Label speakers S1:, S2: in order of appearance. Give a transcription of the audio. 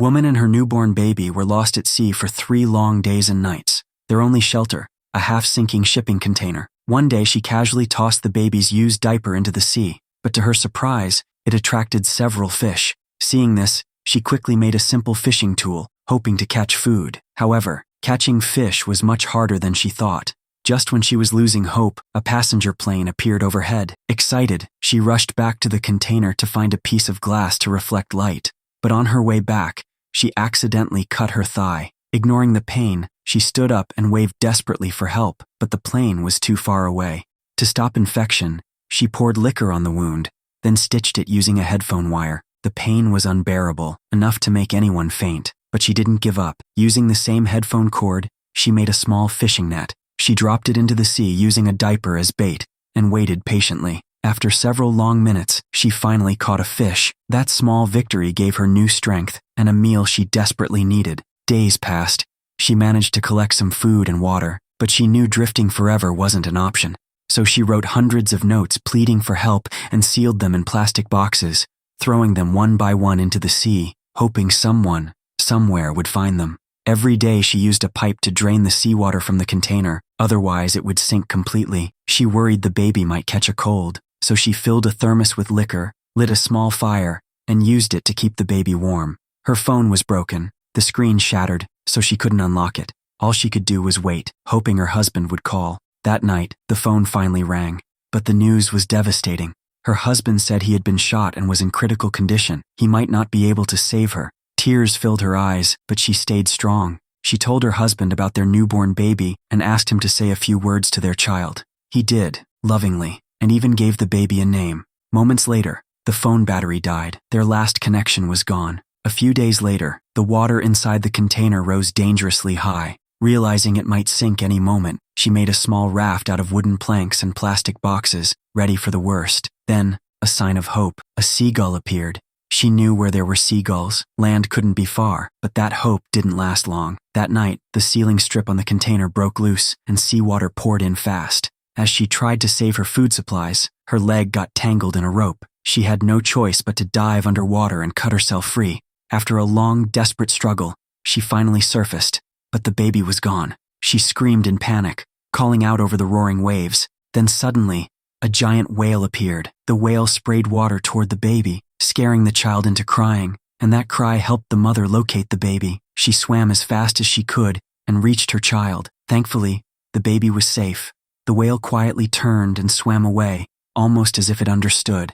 S1: Woman and her newborn baby were lost at sea for 3 long days and nights. Their only shelter, a half-sinking shipping container. One day she casually tossed the baby's used diaper into the sea, but to her surprise, it attracted several fish. Seeing this, she quickly made a simple fishing tool, hoping to catch food. However, catching fish was much harder than she thought. Just when she was losing hope, a passenger plane appeared overhead. Excited, she rushed back to the container to find a piece of glass to reflect light. But on her way back, she accidentally cut her thigh. Ignoring the pain, she stood up and waved desperately for help, but the plane was too far away. To stop infection, she poured liquor on the wound, then stitched it using a headphone wire. The pain was unbearable, enough to make anyone faint, but she didn't give up. Using the same headphone cord, she made a small fishing net. She dropped it into the sea using a diaper as bait, and waited patiently. After several long minutes, she finally caught a fish. That small victory gave her new strength, and a meal she desperately needed. Days passed. She managed to collect some food and water, but she knew drifting forever wasn't an option. So she wrote hundreds of notes pleading for help and sealed them in plastic boxes, throwing them one by one into the sea, hoping someone, somewhere would find them. Every day she used a pipe to drain the seawater from the container, otherwise it would sink completely. She worried the baby might catch a cold, so she filled a thermos with liquor, lit a small fire, and used it to keep the baby warm. Her phone was broken, the screen shattered, so she couldn't unlock it. All she could do was wait, hoping her husband would call. That night, the phone finally rang, but the news was devastating. Her husband said he had been shot and was in critical condition. He might not be able to save her. Tears filled her eyes, but she stayed strong. She told her husband about their newborn baby and asked him to say a few words to their child. He did, lovingly, and even gave the baby a name. Moments later, the phone battery died. Their last connection was gone. A few days later, the water inside the container rose dangerously high. Realizing it might sink any moment, she made a small raft out of wooden planks and plastic boxes, ready for the worst. Then, a sign of hope, a seagull appeared. She knew where there were seagulls, land couldn't be far, but that hope didn't last long. That night, the sealing strip on the container broke loose and seawater poured in fast. As she tried to save her food supplies, her leg got tangled in a rope. She had no choice but to dive underwater and cut herself free. After a long, desperate struggle, she finally surfaced, but the baby was gone. She screamed in panic, calling out over the roaring waves. Then suddenly, a giant whale appeared. The whale sprayed water toward the baby, scaring the child into crying, and that cry helped the mother locate the baby. She swam as fast as she could and reached her child. Thankfully, the baby was safe. The whale quietly turned and swam away, almost as if it understood.